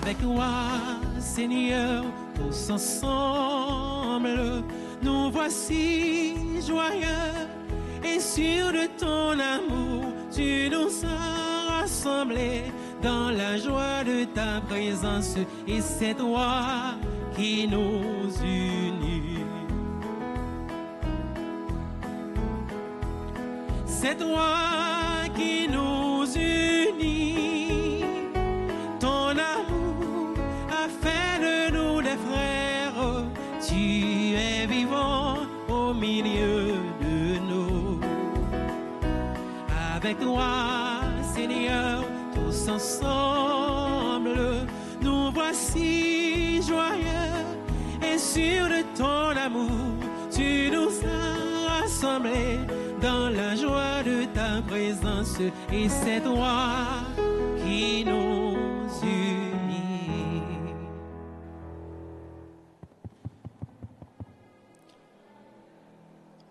Avec toi, Seigneur, tous ensemble, nous voici joyeux et sûrs de ton amour. Tu nous as rassemblés dans la joie de ta présence et c'est toi qui nous unit. C'est toi qui nous unit. Ton amour a fait de nous des frères. Tu es vivant au milieu de nous. Avec toi, Seigneur, tous ensemble, nous voici joyeux et sûrs de ton amour. Tu nous as rassemblés dans la joie de ta présence et c'est toi qui nous unit.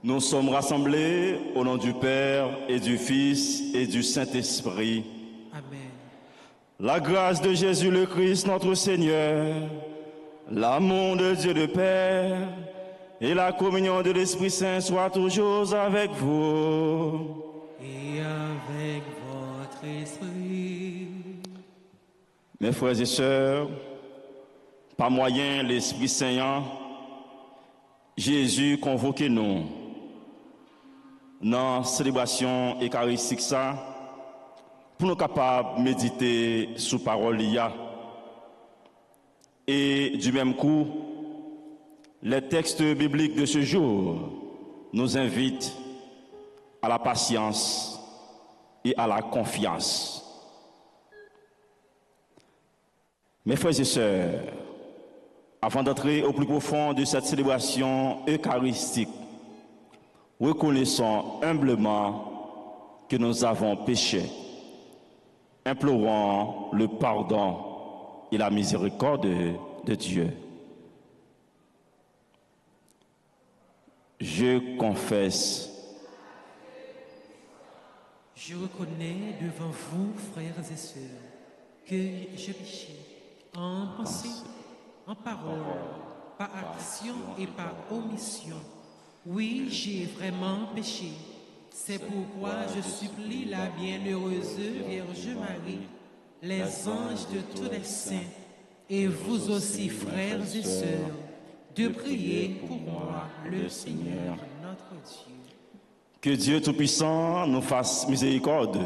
Nous sommes rassemblés au nom du Père et du Fils et du Saint-Esprit. Amen. La grâce de Jésus le Christ, notre Seigneur, l'amour de Dieu le Père et la communion de l'Esprit Saint soient toujours avec vous. Et avec votre esprit. Mes frères et sœurs, par moyen de l'Esprit Saint, Jésus convoque nous dans la célébration eucharistique ça, pour nous capables de méditer sous parole l'IA. Et du même coup, les textes bibliques de ce jour nous invitent à la patience et à la confiance. Mes frères et sœurs, avant d'entrer au plus profond de cette célébration eucharistique, reconnaissons humblement que nous avons péché, implorons le pardon et la miséricorde de Dieu. Je confesse. Je reconnais devant vous, frères et sœurs, que j'ai péché en pensée, en parole, par action et par omission. Oui, j'ai vraiment péché. C'est pourquoi je supplie la bienheureuse Vierge Marie, les anges de tous les saints, et vous aussi, frères et sœurs, de prier pour moi, le Seigneur, notre Dieu. Que Dieu Tout-Puissant nous fasse miséricorde,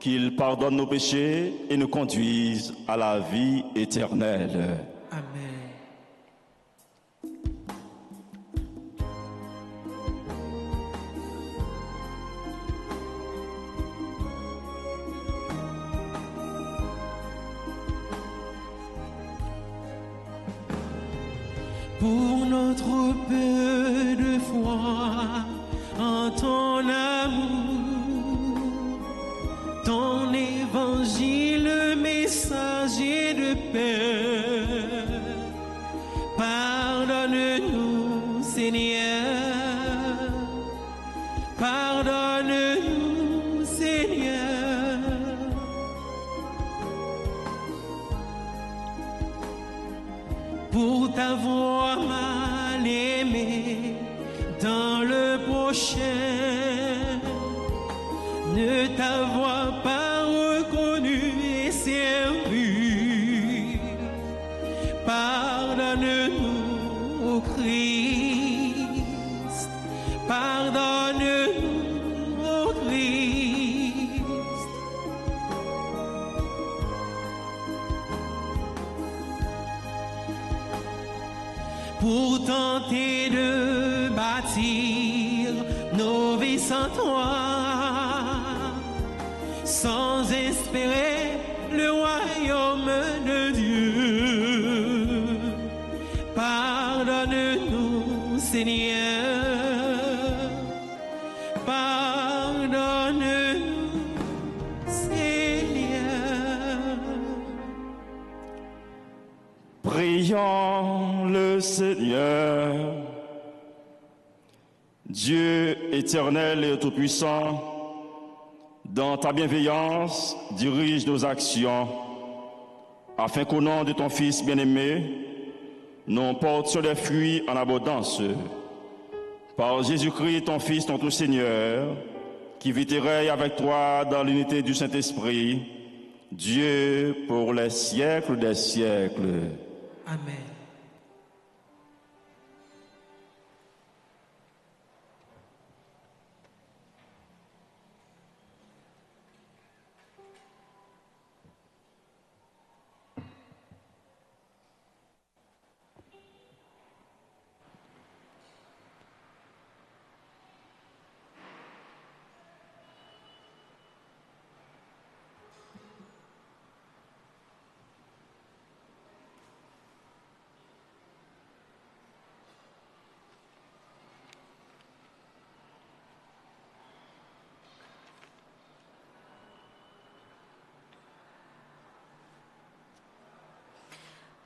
qu'il pardonne nos péchés et nous conduise à la vie éternelle. Amen. Pour notre peu de foi en ton amour, ton évangile, messager de paix, pardonne-nous, Seigneur, pardonne-nous, Seigneur. Pour t'avoir mal aimé dans le prochain, ne t'avoir pas reconnu et servi. Pardonne-nous, ô Christ, pardonne-nous, ô Christ. Pour tenter de bâtir nos vies sans toi, sans espérer le royaume de Dieu. Pardonne-nous, Seigneur, pardonne-nous, Seigneur. Prions le Seigneur. Dieu éternel et tout-puissant, dans ta bienveillance, dirige nos actions afin qu'au nom de ton Fils bien-aimé, nous portions des fruits en abondance. Par Jésus-Christ, ton Fils, notre Seigneur, qui vit et règne avec toi dans l'unité du Saint-Esprit, Dieu pour les siècles des siècles. Amen.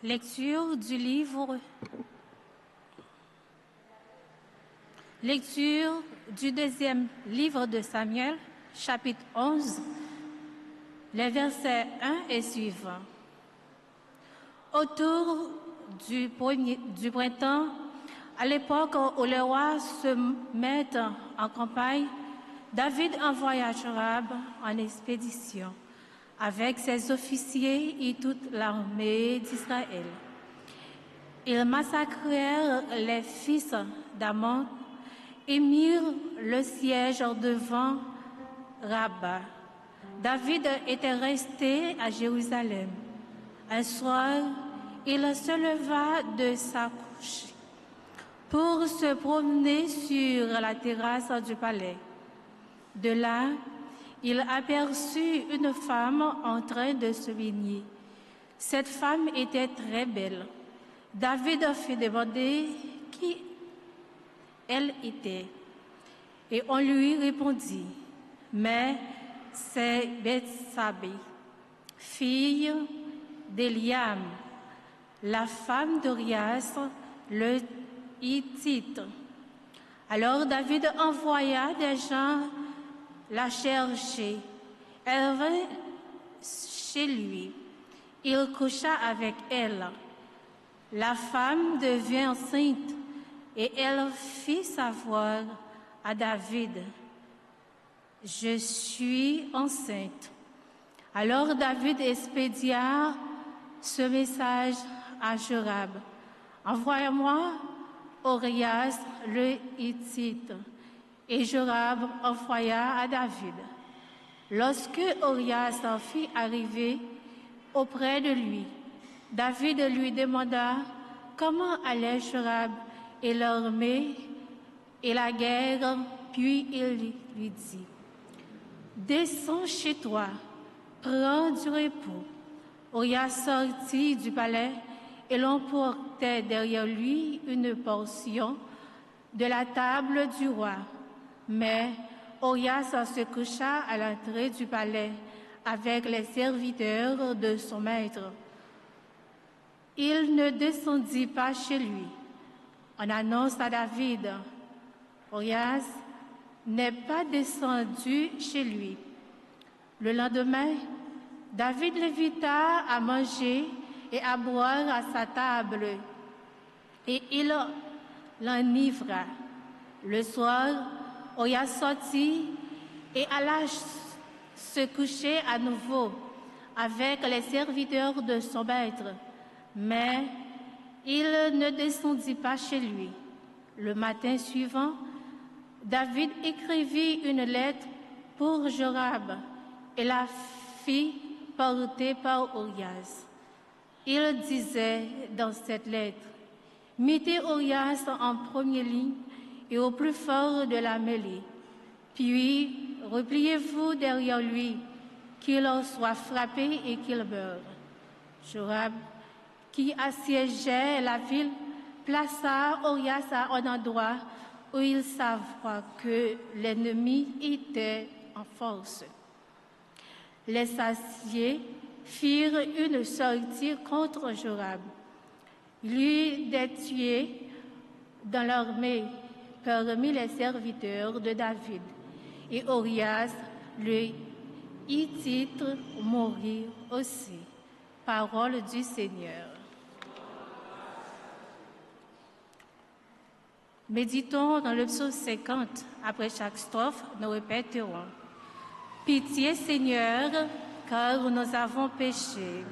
Lecture du deuxième livre de Samuel, chapitre 11, les versets 1 et suivants. Autour du printemps, à l'époque où les rois se mettent en campagne, David envoya Joab en expédition avec ses officiers et toute l'armée d'Israël. Ils massacrèrent les fils d'Ammon et mirent le siège devant Rabba. David était resté à Jérusalem. Un soir, il se leva de sa couche pour se promener sur la terrasse du palais. De là, il aperçut une femme en train de se baigner. Cette femme était très belle. David fit demander qui elle était. Et on lui répondit, mais c'est Bethsabée, fille d'Eliam, la femme d'Urias, le Hittite. Alors David envoya des gens la chercher. Elle vint chez lui. Il coucha avec elle. La femme devint enceinte et elle fit savoir à David, « Je suis enceinte. » Alors David expédia ce message à Joab, « Envoie-moi Urias le Hittite. » Et Joab envoya à David. Lorsque Urias fit arriver auprès de lui, David lui demanda comment allait Joab et l'armée et la guerre, puis il lui dit, « Descends chez toi, prends du repos. » Urias sortit du palais et l'on portait derrière lui une portion de la table du roi. Mais Urias se coucha à l'entrée du palais avec les serviteurs de son maître. Il ne descendit pas chez lui. On annonce à David, Urias n'est pas descendu chez lui. Le lendemain, David l'invita à manger et à boire à sa table, et il l'enivra. Le soir, Urias sortit et alla se coucher à nouveau avec les serviteurs de son maître, mais il ne descendit pas chez lui. Le matin suivant, David écrivit une lettre pour Joab et la fit porter par Urias. Il disait dans cette lettre, « Mettez Urias en première ligne et au plus fort de la mêlée. Puis, repliez-vous derrière lui, qu'il soit frappé et qu'il meure. » Joab, qui assiégeait la ville, plaça Urias à un endroit où il savait que l'ennemi était en force. Les assiés firent une sortie contre Joab. Lui des tués dans l'armée parmi les serviteurs de David, et Urias, le Hittite, mourut aussi. Parole du Seigneur. Méditons dans le psaume 50. Après chaque strophe, nous répéterons. Pitié, Seigneur, car nous avons péché.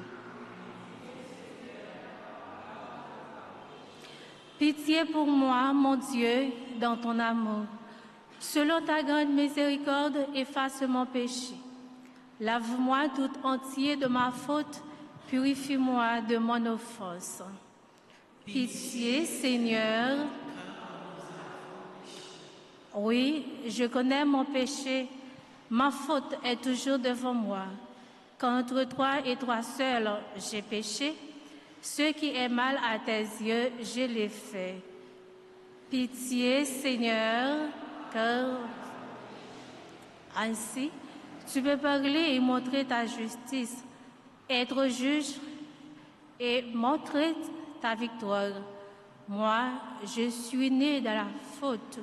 Pitié pour moi, mon Dieu, dans ton amour. Selon ta grande miséricorde, efface mon péché. Lave-moi tout entier de ma faute, purifie-moi de mon offense. Pitié, Seigneur. Oui, je connais mon péché. Ma faute est toujours devant moi. Qu'entre toi et toi seul, j'ai péché. Ce qui est mal à tes yeux, je l'ai fait. Pitié, Seigneur, car ainsi, tu peux parler et montrer ta justice, être juge et montrer ta victoire. Moi, je suis né dans la faute.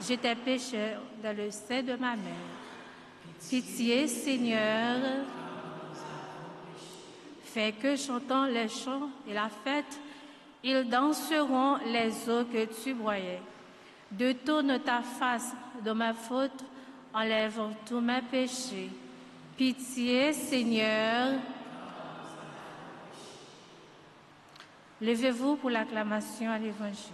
J'étais pécheur dans le sein de ma mère. Pitié, Seigneur, fais que chantant les chants et la fête, ils danseront les eaux que tu broyais. Détourne ta face de ma faute, enlève tous mes péchés. Pitié, Seigneur. Levez-vous pour l'acclamation à l'Évangile.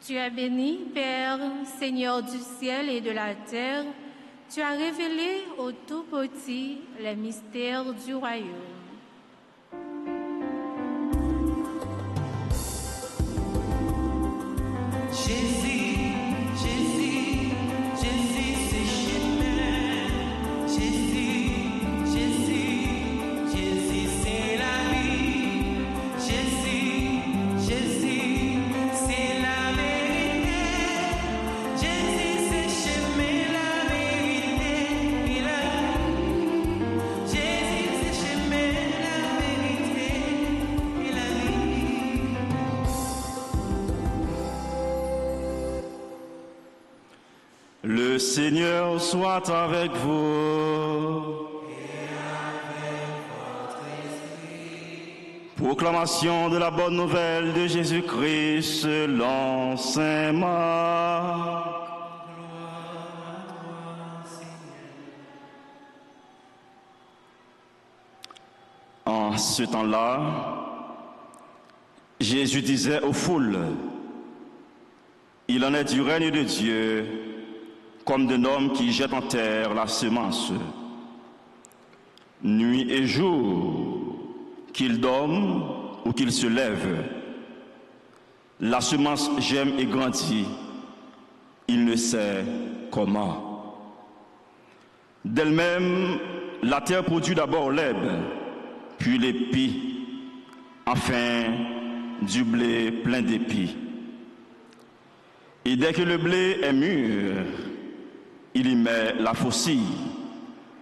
Tu es béni, Père, Seigneur du ciel et de la terre. Tu as révélé aux tout petits les mystères du royaume. Le Seigneur soit avec vous. Et avec votre esprit. Proclamation de la bonne nouvelle de Jésus-Christ selon saint Marc. En ce temps-là, Jésus disait aux foules, « Il en est du règne de Dieu comme d'un homme qui jette en terre la semence. Nuit et jour, qu'il dorme ou qu'il se lève, la semence germe et grandit, il ne sait comment. D'elle-même, la terre produit d'abord l'herbe, puis l'épi, enfin du blé plein d'épis. Et dès que le blé est mûr, il y met la faucille,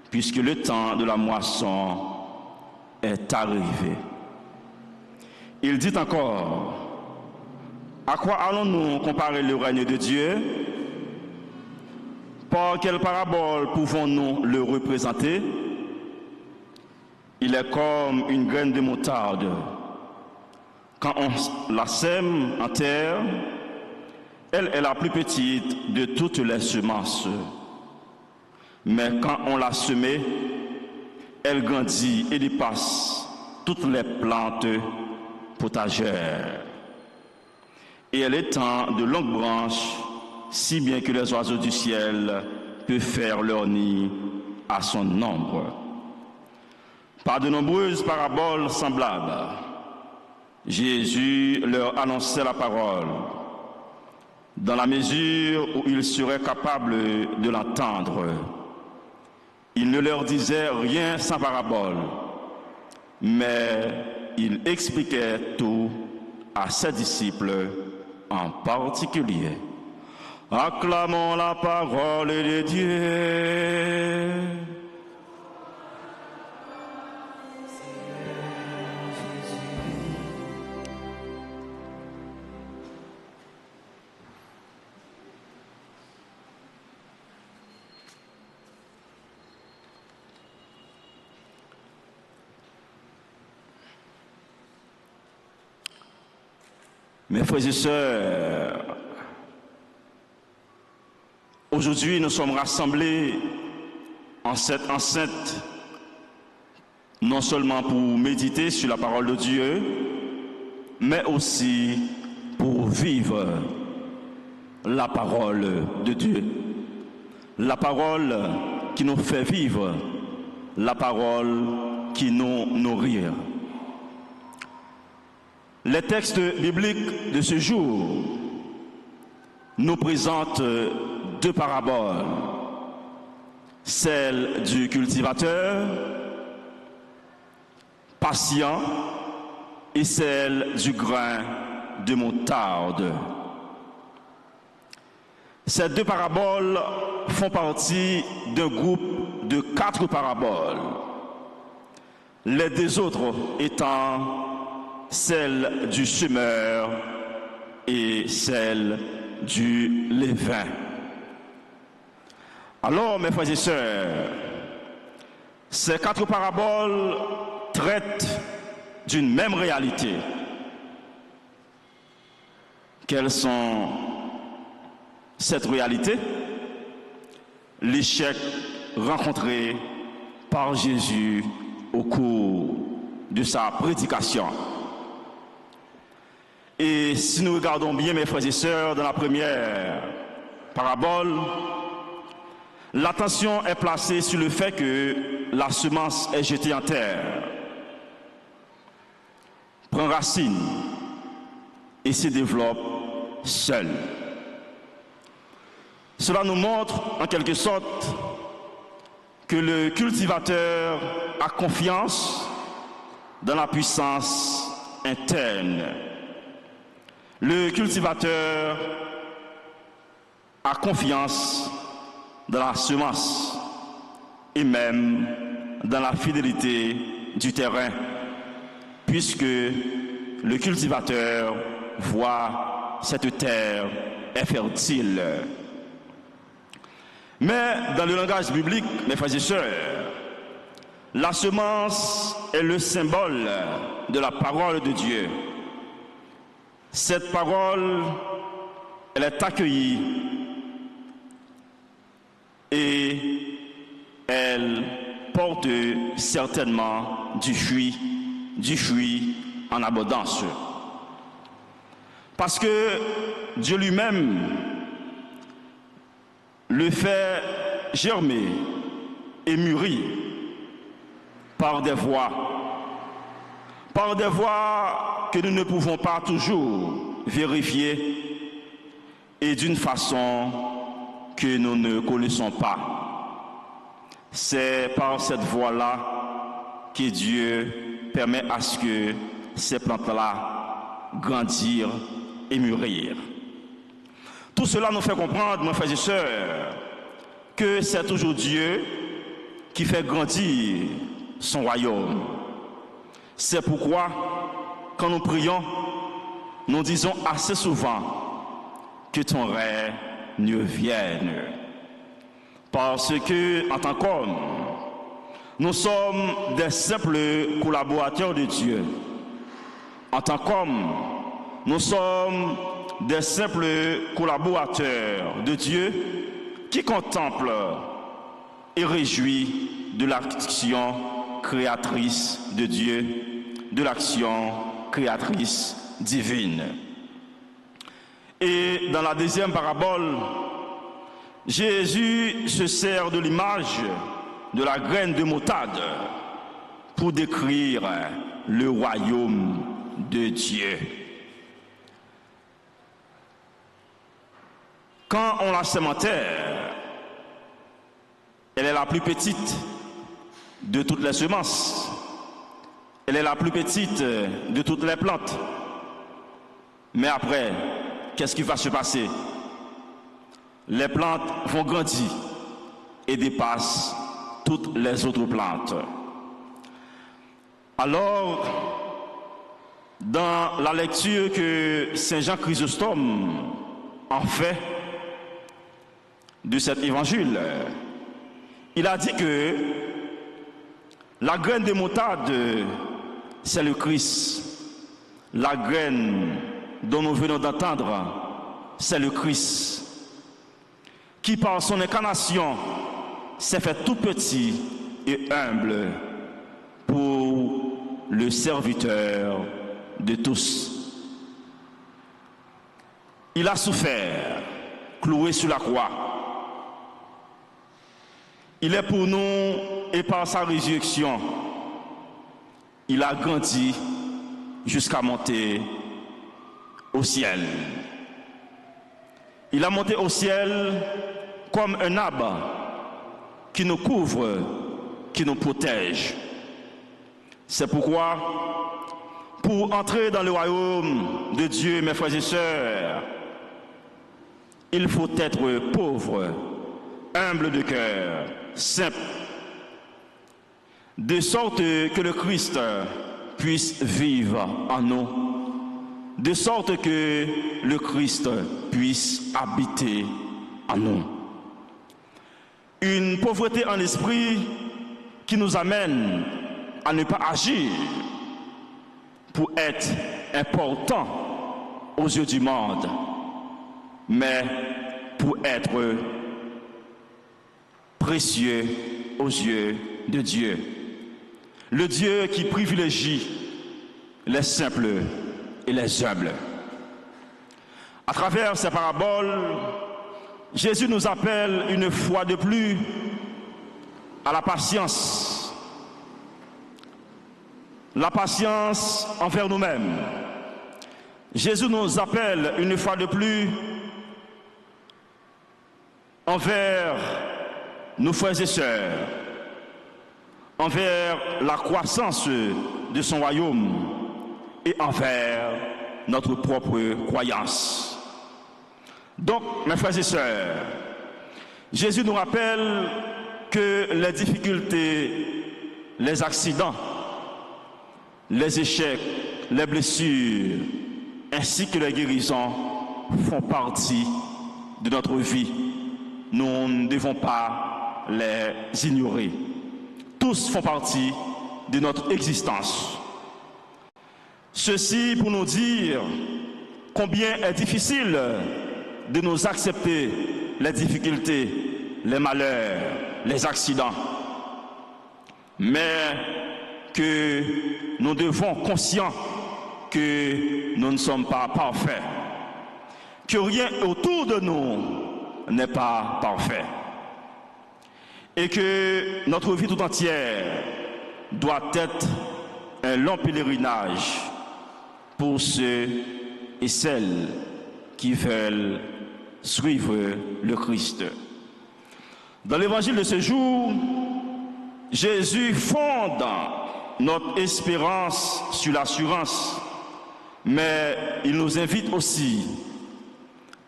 puisque le temps de la moisson est arrivé. Il dit encore, à quoi allons-nous comparer le règne de Dieu? Par quelle parabole pouvons-nous le représenter? Il est comme une graine de moutarde. Quand on la sème en terre, elle est la plus petite de toutes les semences. Mais quand on l'a semée, elle grandit et dépasse toutes les plantes potagères. Et elle étend de longues branches, si bien que les oiseaux du ciel peuvent faire leur nid à son ombre. Par de nombreuses paraboles semblables, Jésus leur annonçait la parole, dans la mesure où ils seraient capables de l'entendre. Il ne leur disait rien sans parabole, mais il expliquait tout à ses disciples en particulier. Acclamons la parole de Dieu. Mes frères et sœurs, aujourd'hui nous sommes rassemblés en cette enceinte, non seulement pour méditer sur la parole de Dieu, mais aussi pour vivre la parole de Dieu. La parole qui nous fait vivre, la parole qui nous nourrit. Les textes bibliques de ce jour nous présentent deux paraboles, celle du cultivateur patient et celle du grain de moutarde. Ces deux paraboles font partie d'un groupe de 4 paraboles, les deux autres étant celle du semeur et celle du levain. Alors, mes frères et sœurs, ces 4 paraboles traitent d'une même réalité. Quelles sont cette réalité? L'échec rencontré par Jésus au cours de sa prédication. Et si nous regardons bien, mes frères et sœurs, dans la première parabole, l'attention est placée sur le fait que la semence est jetée en terre, prend racine et se développe seule. Cela nous montre en quelque sorte que le cultivateur a confiance dans la puissance interne. Le cultivateur a confiance dans la semence et même dans la fidélité du terrain, puisque le cultivateur voit cette terre est fertile. Mais dans le langage biblique, mes frères et sœurs, la semence est le symbole de la parole de Dieu. Cette parole, elle est accueillie et elle porte certainement du fruit en abondance. Parce que Dieu lui-même le fait germer et mûrir par des voies que nous ne pouvons pas toujours vérifier et d'une façon que nous ne connaissons pas. C'est par cette voie-là que Dieu permet à ce que ces plantes-là grandissent et mûrir. Tout cela nous fait comprendre, mes frères et sœurs, que c'est toujours Dieu qui fait grandir son royaume. C'est pourquoi, quand nous prions, nous disons assez souvent que ton règne vienne. Parce que, en tant qu'hommes, nous sommes des simples collaborateurs de Dieu. En tant qu'hommes, nous sommes des simples collaborateurs de Dieu qui contemplent et réjouissent de l'action créatrice de Dieu, de l'action créatrice divine. Et dans la deuxième parabole, Jésus se sert de l'image de la graine de moutarde pour décrire le royaume de Dieu. Quand on la sème en terre, elle est la plus petite de toutes les semences. Elle est la plus petite de toutes les plantes. Mais après, qu'est-ce qui va se passer? Les plantes vont grandir et dépassent toutes les autres plantes. Alors, dans la lecture que Saint Jean Chrysostome en fait de cet évangile, il a dit que la graine de moutarde, c'est le Christ. La graine dont nous venons d'entendre, c'est le Christ, qui par son incarnation s'est fait tout petit et humble pour le serviteur de tous. Il a souffert, cloué sur la croix. Il est pour nous et par sa résurrection, il a grandi jusqu'à monter au ciel. Il a monté au ciel comme un arbre qui nous couvre, qui nous protège. C'est pourquoi, pour entrer dans le royaume de Dieu, mes frères et sœurs, il faut être pauvre, humble de cœur, simple, de sorte que le Christ puisse vivre en nous, de sorte que le Christ puisse habiter en nous. Une pauvreté en esprit qui nous amène à ne pas agir pour être important aux yeux du monde, mais pour être précieux aux yeux de Dieu. Le Dieu qui privilégie les simples et les humbles. À travers ces paraboles, Jésus nous appelle une fois de plus à la patience. La patience envers nous-mêmes. Jésus nous appelle une fois de plus envers nos frères et sœurs, envers la croissance de son royaume et envers notre propre croyance. Donc, mes frères et sœurs, Jésus nous rappelle que les difficultés, les accidents, les échecs, les blessures, ainsi que les guérisons font partie de notre vie. Nous ne devons pas les ignorer. Tous font partie de notre existence. Ceci pour nous dire combien est difficile de nous accepter les difficultés, les malheurs, les accidents. Mais que nous devons conscients que nous ne sommes pas parfaits, que rien autour de nous n'est pas parfait, et que notre vie tout entière doit être un long pèlerinage pour ceux et celles qui veulent suivre le Christ. Dans l'évangile de ce jour, Jésus fonde notre espérance sur l'assurance, mais il nous invite aussi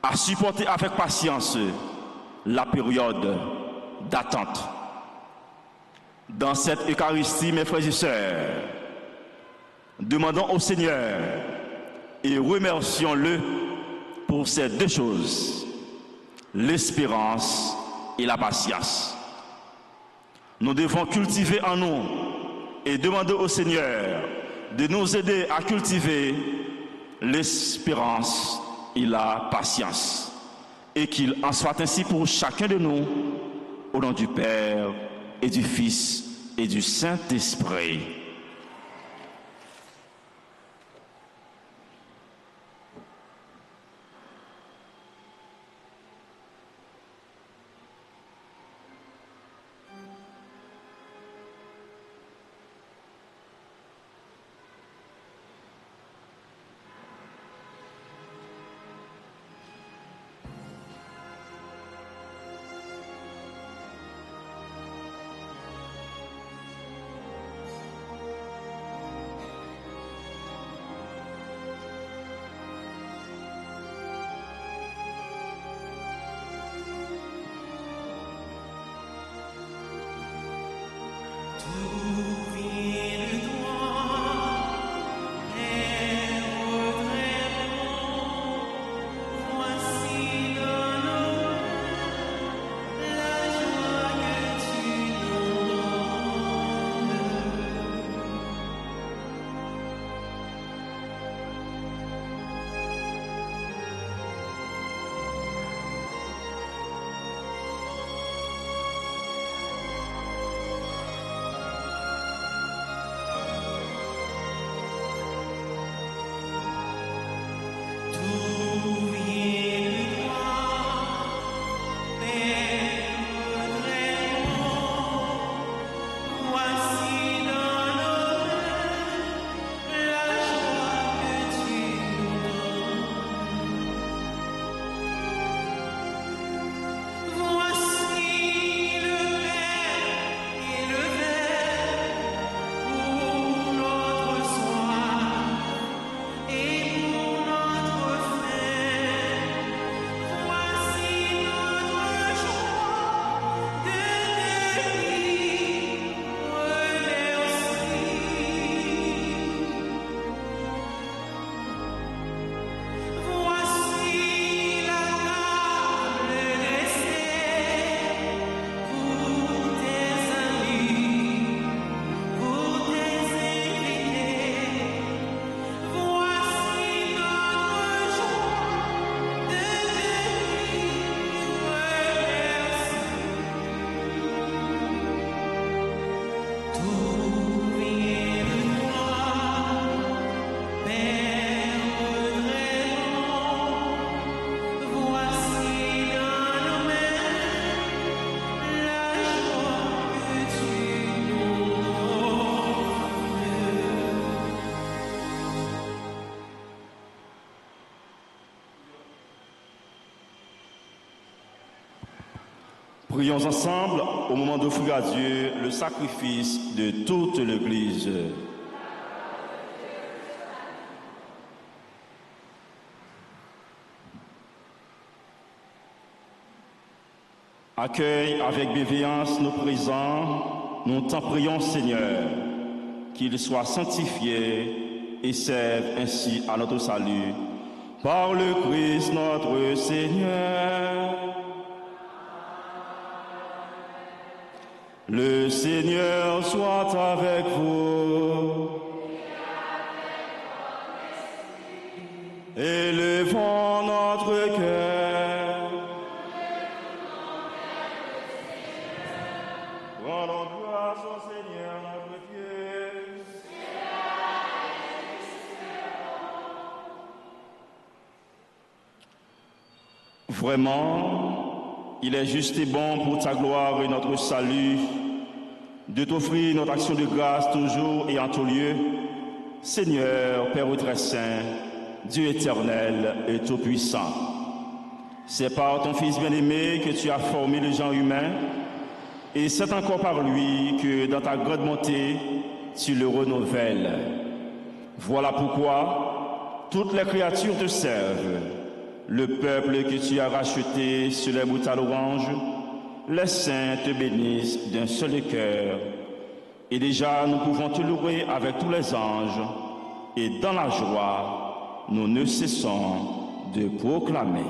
à supporter avec patience la période d'attente. Dans cette Eucharistie, mes frères et sœurs, demandons au Seigneur et remercions-le pour ces deux choses, l'espérance et la patience. Nous devons cultiver en nous et demander au Seigneur de nous aider à cultiver l'espérance et la patience. Et qu'il en soit ainsi pour chacun de nous, au nom du Père et du Fils et du Saint-Esprit. Prions ensemble au moment d'offrir à Dieu le sacrifice de toute l'Église. Accueille avec bienveillance nos présents, nous t'en prions Seigneur, qu'ils soient sanctifiés et servent ainsi à notre salut. Par le Christ notre Seigneur. Le Seigneur soit avec vous. Élevons notre cœur. Rendons grâce au Seigneur notre Dieu. Vraiment, il est juste et bon pour ta gloire et notre salut de t'offrir notre action de grâce toujours et en tout lieu. Seigneur, Père très saint, Dieu éternel et tout-puissant, c'est par ton Fils bien-aimé que tu as formé le genre humain et c'est encore par lui que dans ta grande bonté, tu le renouvelles. Voilà pourquoi toutes les créatures te servent. Le peuple que tu as racheté sur les boutades oranges, les saints te bénissent d'un seul cœur. Et déjà, nous pouvons te louer avec tous les anges. Et dans la joie, nous ne cessons de proclamer.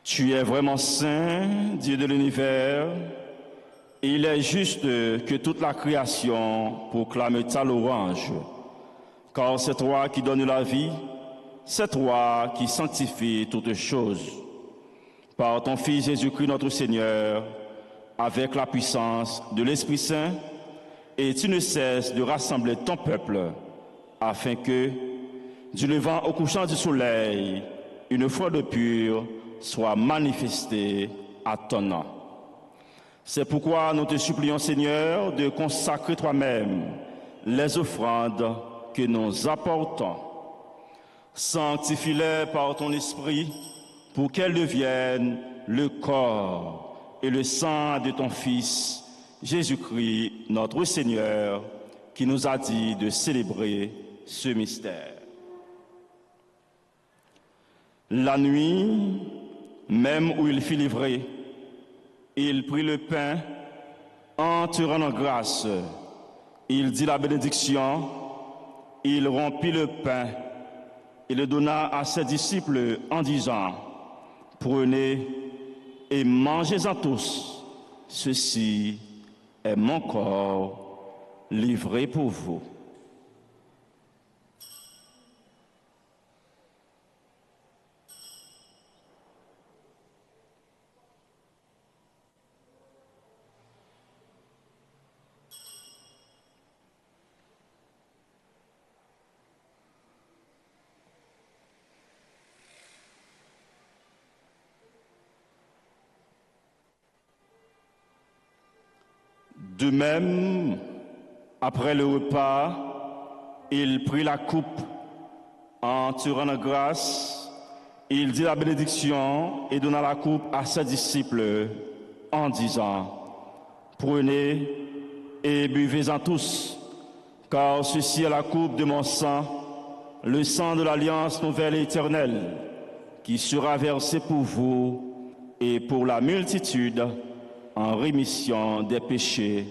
Tu es vraiment saint, Dieu de l'univers, et il est juste que toute la création proclame ta louange, car c'est toi qui donnes la vie, c'est toi qui sanctifies toutes choses. Par ton Fils Jésus-Christ notre Seigneur, avec la puissance de l'Esprit Saint, et tu ne cesses de rassembler ton peuple, afin que, du levant au couchant du soleil, une foi de pure soit manifestée à ton nom. C'est pourquoi nous te supplions, Seigneur, de consacrer toi-même les offrandes que nous apportons. Sanctifie-les par ton esprit pour qu'elles deviennent le corps et le sang de ton Fils, Jésus-Christ, notre Seigneur, qui nous a dit de célébrer ce mystère. La nuit, même où il fut livré, il prit le pain, en te rendant grâce, il dit la bénédiction, il rompit le pain et le donna à ses disciples en disant, « Prenez et mangez-en tous, ceci est mon corps livré pour vous. » De même, après le repas, il prit la coupe. En te rendant grâce, il dit la bénédiction et donna la coupe à ses disciples en disant: Prenez et buvez-en tous, car ceci est la coupe de mon sang, le sang de l'alliance nouvelle et éternelle, qui sera versé pour vous et pour la multitude en rémission des péchés.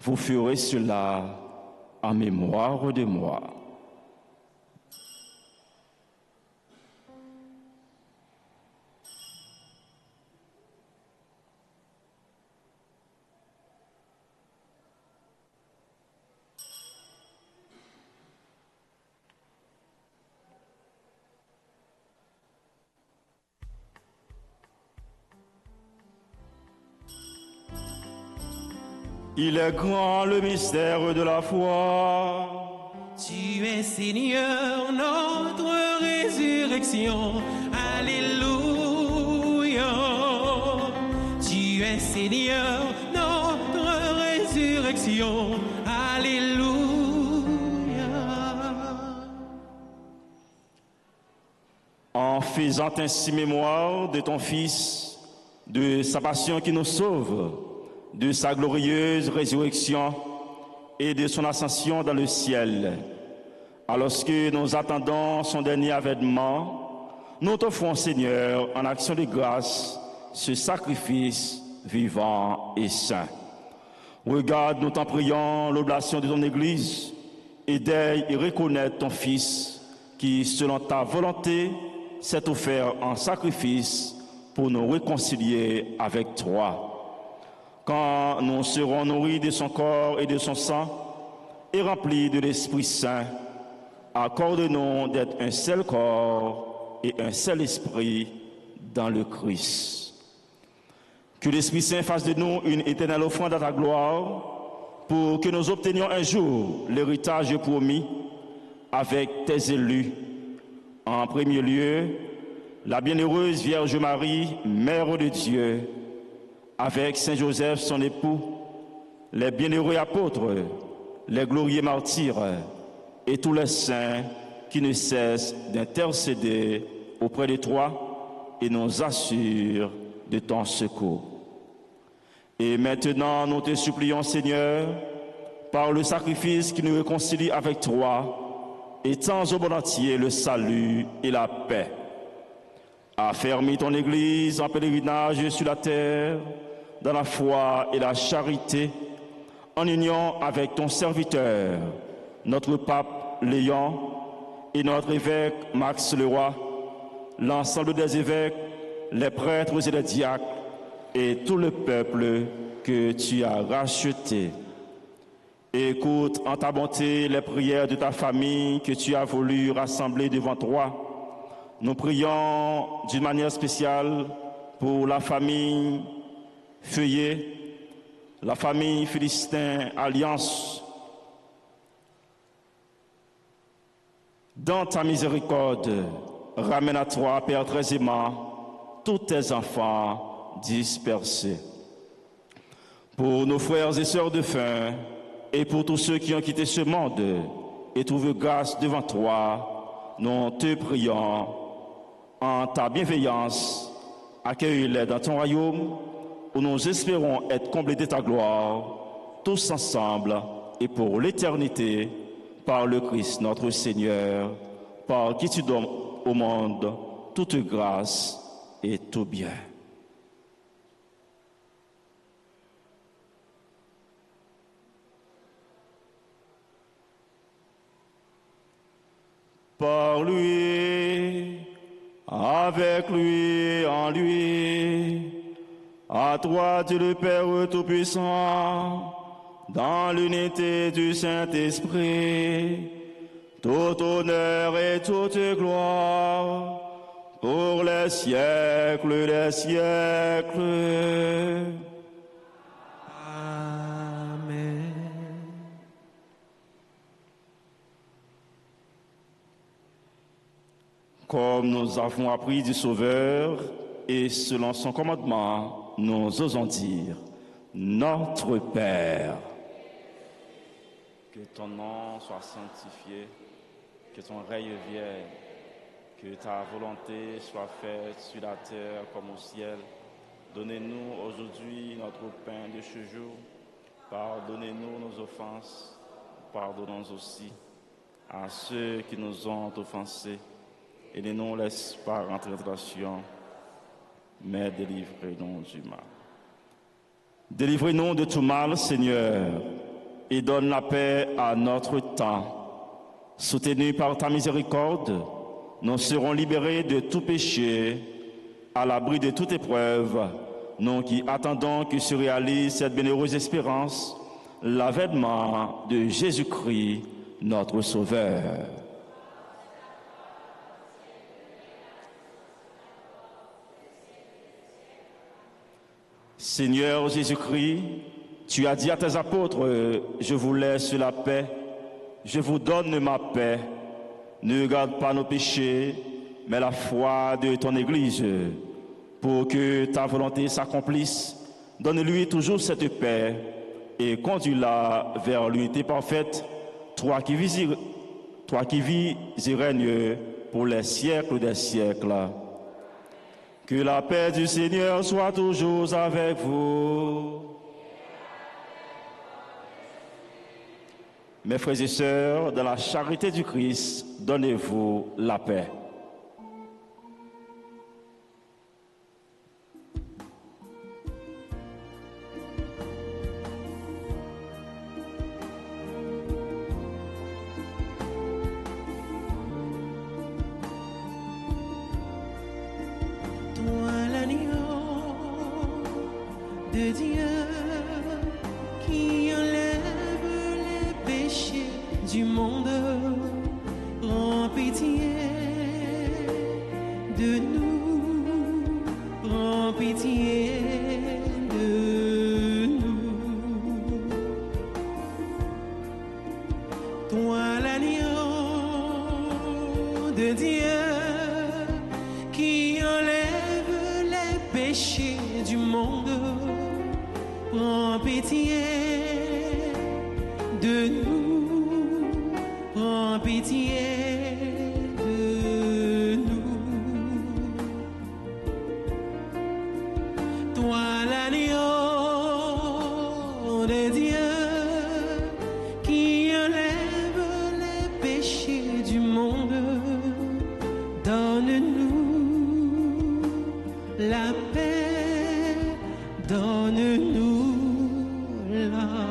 Vous ferez cela en mémoire de moi. Il est grand le mystère de la foi. Tu es Seigneur, notre résurrection. Alléluia. Tu es Seigneur, notre résurrection. Alléluia. En faisant ainsi mémoire de ton Fils, de sa passion qui nous sauve, de sa glorieuse résurrection et de son ascension dans le ciel. Alors que nous attendons son dernier avènement, nous t'offrons, Seigneur, en action de grâce, ce sacrifice vivant et saint. Regarde, nous t'en prions, l'oblation de ton Église, et d'aide et reconnaître ton Fils, qui, selon ta volonté, s'est offert en sacrifice pour nous réconcilier avec toi. Quand nous serons nourris de son corps et de son sang et remplis de l'Esprit Saint, accorde-nous d'être un seul corps et un seul esprit dans le Christ. Que l'Esprit Saint fasse de nous une éternelle offrande à ta gloire pour que nous obtenions un jour l'héritage promis avec tes élus. En premier lieu, la bienheureuse Vierge Marie, Mère de Dieu, avec Saint Joseph, son époux, les bienheureux apôtres, les glorieux martyrs et tous les saints qui ne cessent d'intercéder auprès de toi et nous assurent de ton secours. Et maintenant, nous te supplions, Seigneur, par le sacrifice qui nous réconcilie avec toi, étends au monde entier le salut et la paix. Affermis ton Église en pèlerinage sur la terre, dans la foi et la charité, en union avec ton serviteur, notre pape Léon et notre évêque Max Leroy, l'ensemble des évêques, les prêtres et les diacres et tout le peuple que tu as racheté. Écoute en ta bonté les prières de ta famille que tu as voulu rassembler devant toi. Nous prions d'une manière spéciale pour la famille Feuillet, la famille Philistin Alliance. Dans ta miséricorde, ramène à toi, Père très aimant, tous tes enfants dispersés. Pour nos frères et sœurs de faim, et pour tous ceux qui ont quitté ce monde et trouvent grâce devant toi, nous te prions, en ta bienveillance, accueille-les dans ton royaume, où nous espérons être comblés de ta gloire, tous ensemble et pour l'éternité, par le Christ notre Seigneur, par qui tu donnes au monde toute grâce et tout bien. Par lui, avec lui, en lui, à toi, Dieu le Père Tout-Puissant, dans l'unité du Saint-Esprit, tout honneur et toute gloire, pour les siècles des siècles. Amen. Comme nous avons appris du Sauveur, et selon son commandement, nous osons dire: Notre Père, que ton nom soit sanctifié, que ton règne vienne, que ta volonté soit faite sur la terre comme au ciel. Donnez-nous aujourd'hui notre pain de ce jour. Pardonnez-nous nos offenses, pardonnons aussi à ceux qui nous ont offensés. Et ne nous laisse pas rentrer en tentation, mais délivrez-nous du mal. Délivrez-nous de tout mal, Seigneur, et donne la paix à notre temps. Soutenus par ta miséricorde, nous serons libérés de tout péché, à l'abri de toute épreuve, nous qui attendons que se réalise cette bienheureuse espérance, l'avènement de Jésus-Christ, notre Sauveur. Seigneur Jésus-Christ, tu as dit à tes apôtres, je vous laisse la paix, je vous donne ma paix. Ne regarde pas nos péchés, mais la foi de ton Église. Pour que ta volonté s'accomplisse, donne-lui toujours cette paix et conduis-la vers l'unité parfaite, toi qui vis et règnes pour les siècles des siècles. Que la paix du Seigneur soit toujours avec vous. Mes frères et sœurs, dans la charité du Christ, donnez-vous la paix. Toi l'agneau de Dieu qui enlève les péchés du monde, prends pitié de nous, prends pitié de nous. Toi l'agneau de Dieu qui enlève les péchés du monde, prends pitié de nous, prends pitié de nous. Toi l'agneau de Dieu qui enlève les péchés du monde, donne-nous la paix, donne-nous la paix.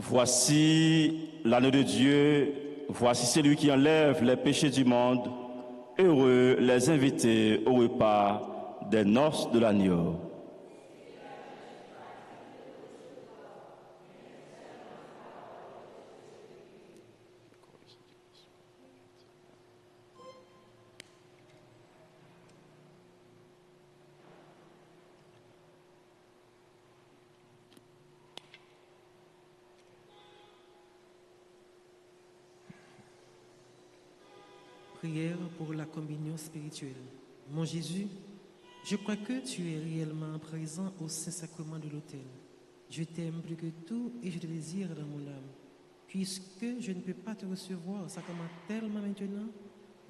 Voici l'agneau de Dieu, voici celui qui enlève les péchés du monde. Heureux les invités au repas des noces de l'agneau. Prière pour la communion spirituelle. Mon Jésus, je crois que tu es réellement présent au Saint-Sacrement de l'autel. Je t'aime plus que tout et je te désire dans mon âme. Puisque je ne peux pas te recevoir sacramentellement maintenant,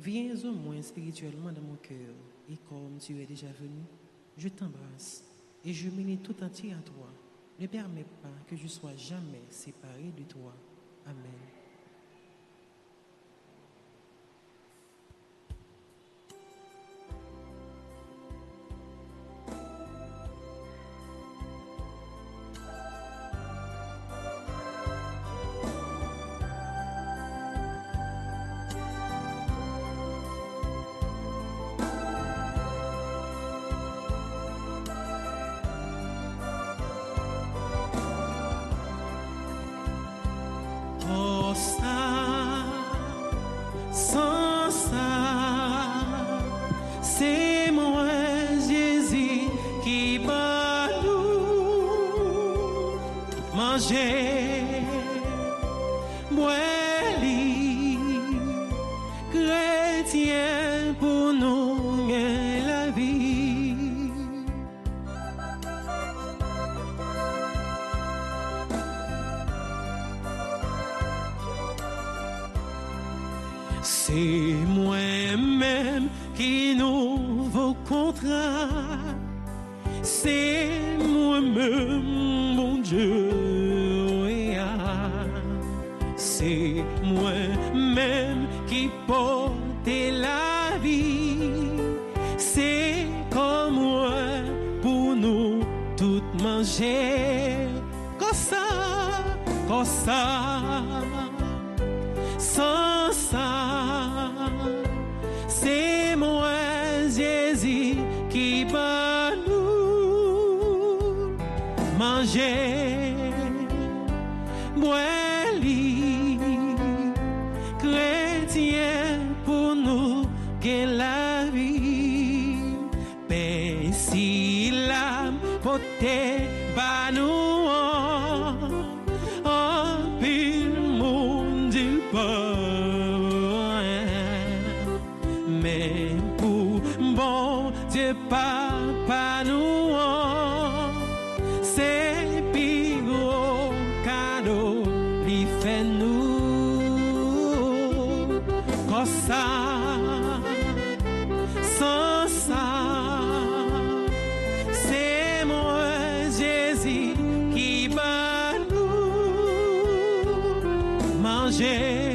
viens au moins spirituellement dans mon cœur. Et comme tu es déjà venu, je t'embrasse et je m'unis tout entier à toi. Ne permets pas que je sois jamais séparé de toi. Amen. Sans ça, c'est moi Jésus qui va nous manger, boire, chrétien pour nous gagner la vie. C'est moi-même qui nouveau contrat. C'est moi-même, mon Dieu. C'est moi-même qui porte la vie. C'est comme moi pour nous tout manger. Comme ça. Sans ça, c'est moi Jésus qui va nous manger, boire, chrétien pour nous que la vie, ben si l'âme potée va nous mais pour bon Dieu papa nous c'est plus gros cadeau lui fait nous comme ça sans ça c'est moi Jésus qui va nous manger.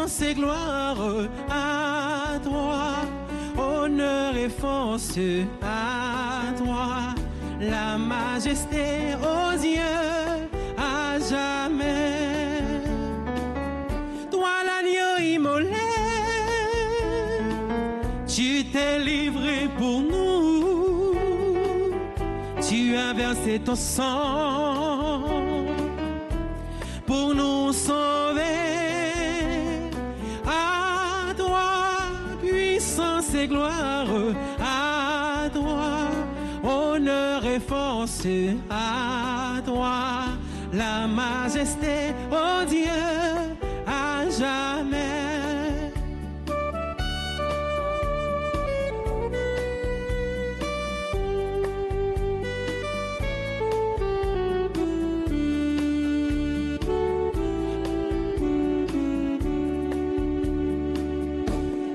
C'est gloire à toi, honneur et force à toi, la majesté aux yeux à jamais. Toi l'agneau immolé, tu t'es livré pour nous, tu as versé ton sang pour nous sauver. Et gloire à toi, honneur et force à toi, la majesté, oh Dieu, à jamais.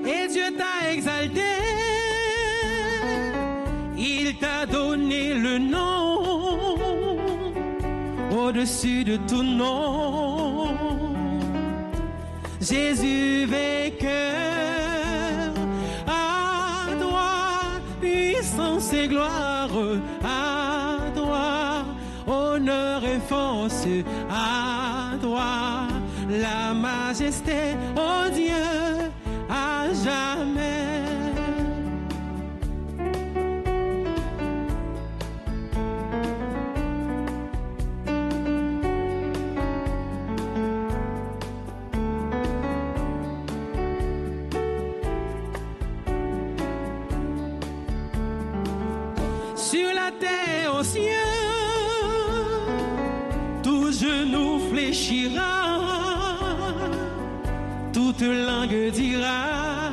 Et Dieu t'a exalté, il t'a donné le nom au-dessus de tout nom. Jésus vainqueur, à toi puissance et gloire, à toi honneur et force, à toi la majesté, oh Dieu, à jamais. Sur la terre, aux cieux, tout genou fléchira, toute langue dira,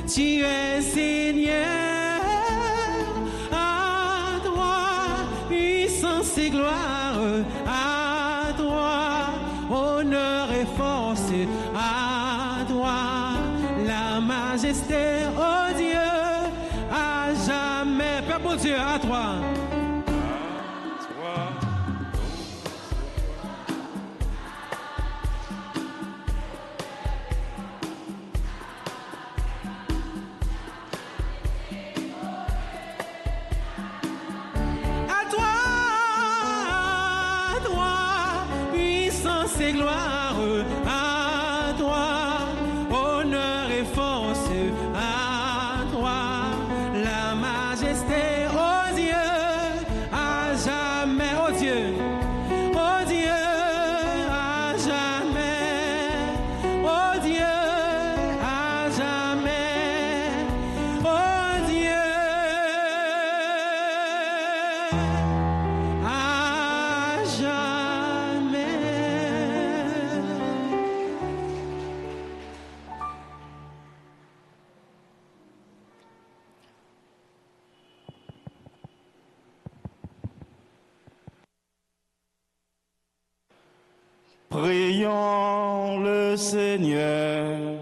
tu es Seigneur, à toi puissance et gloire, à toi honneur et force, à toi la majesté, oh Dieu, à jamais. Père bon Dieu, à toi. Et gloire, à toi honneur et force, à toi la majesté, oh Dieu, à jamais, oh Dieu, à jamais, oh Dieu, à jamais, oh Dieu, à jamais. Prions le Seigneur.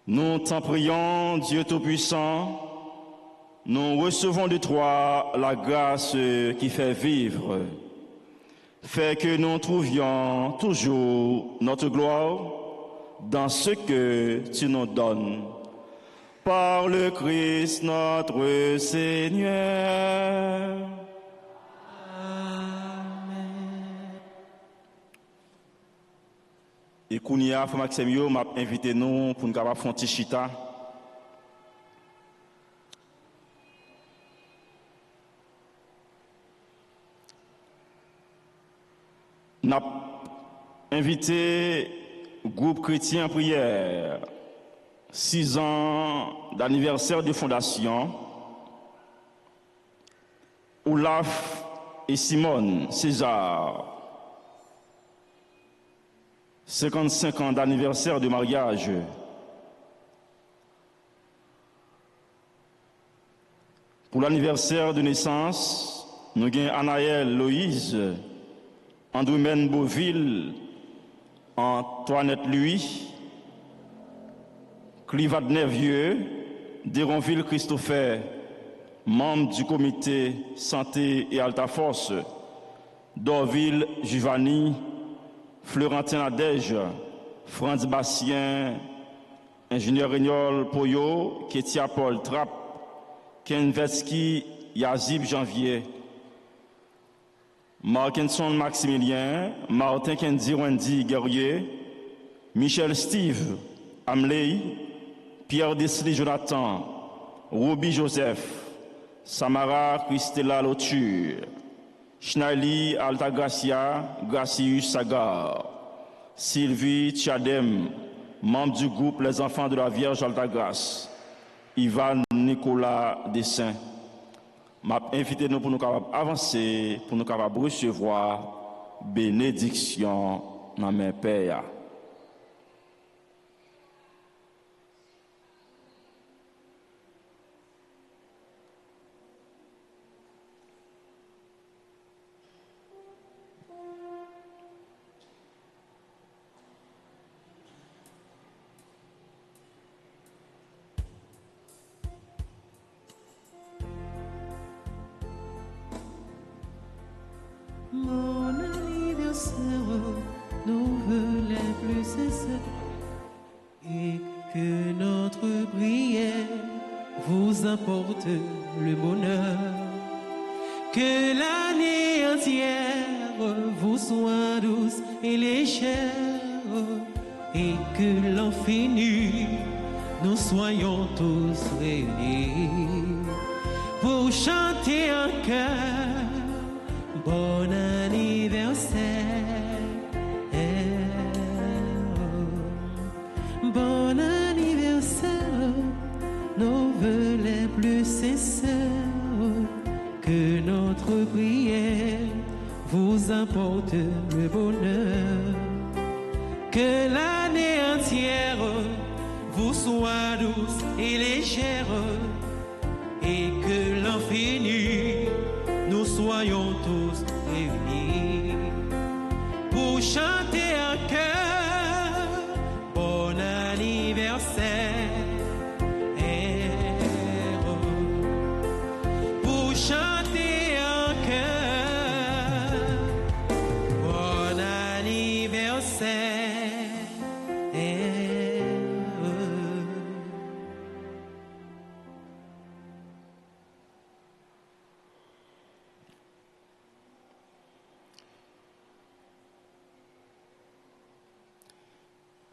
Nous t'en prions, Dieu Tout-Puissant. Nous recevons de toi la grâce qui fait vivre. Fais que nous trouvions toujours notre gloire dans ce que tu nous donnes. Par le Christ notre Seigneur. Et Kounia, Frère Maxime, m'a invité nous pour nous faire un petit chita. N'a invité le groupe chrétien en prière, 6 ans d'anniversaire de fondation, Olaf et Simone César. 55 ans d'anniversaire de mariage. Pour l'anniversaire de naissance, nous avons Anaël Loïse, Andrumène Beauville, Antoinette Louis, Clivade Vieux, Déronville Christopher, membre du comité Santé et Alta Force, Dorville Giovanni, Florentin Nadège, Franz Bastien, ingénieur Regnol Poyo, Ketia Paul Trapp, Ken Vetski, Yazib Janvier, Markinson Maximilien, Martin Kendi Wendy Guerrier, Michel Steve Amley, Pierre Desley Jonathan, Ruby Joseph, Samara Christella Loture, Schnaili Altagracia, Gracius Sagar, Sylvie Tchadem, membre du groupe Les Enfants de la Vierge Altagrace, Ivan Nicolas Dessin. M'a invité nous pour nous capables avancer, pour nous capables recevoir bénédiction dans mes pères. apporte le bonheur. Que l'année entière vous soit douce et légère, et que l'an fini, nous soyons tous réunis pour chanter en chœur bon anniversaire. Bon anniversaire, nos vœux les plus sincères, que notre prière vous apporte le bonheur. Que l'année entière vous soit douce et légère, et que l'infini, nous soyons tous réunis pour chanter en chœur bon anniversaire. Pour chanter en chœur bon anniversaire.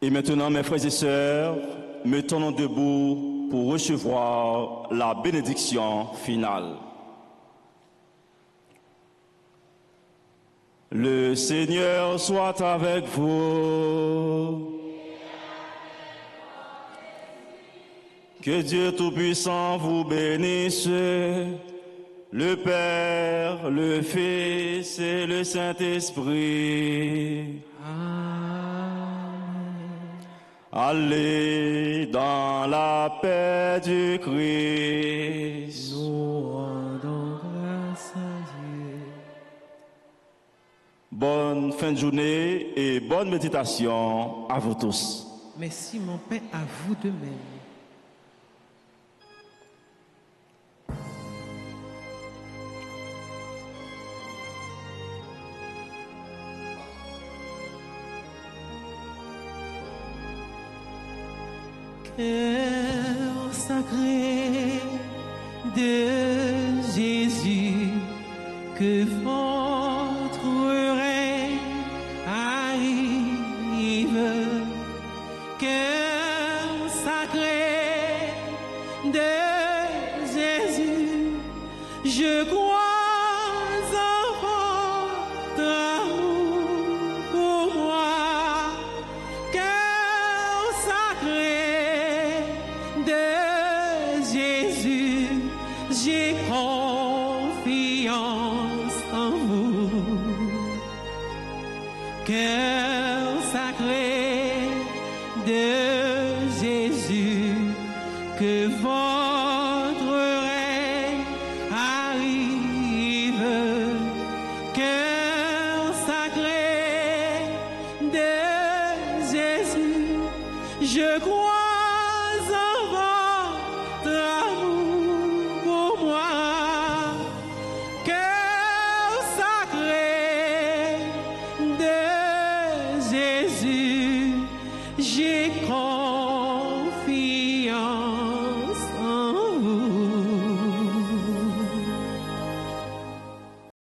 Et maintenant, mes frères et sœurs, mettons-nous debout pour recevoir la bénédiction finale. Le Seigneur soit avec vous. Que Dieu Tout-Puissant vous bénisse, le Père, le Fils et le Saint-Esprit. Allez dans la paix du Christ. Nous rendons grâce à Dieu. Bonne fin de journée et bonne méditation à vous tous. Merci mon Père, à vous de même. Cœur sacré de Jésus, que votre règne arrive. Cœur sacré de Jésus, je crois en votre amour pour moi. Cœur sacré de Jésus, j'ai confiance en vous. Cœur sacré de Jésus, que votre règne arrive. Cœur sacré de Jésus, je crois en votre amour pour moi. Cœur sacré de Jésus, j'ai confiance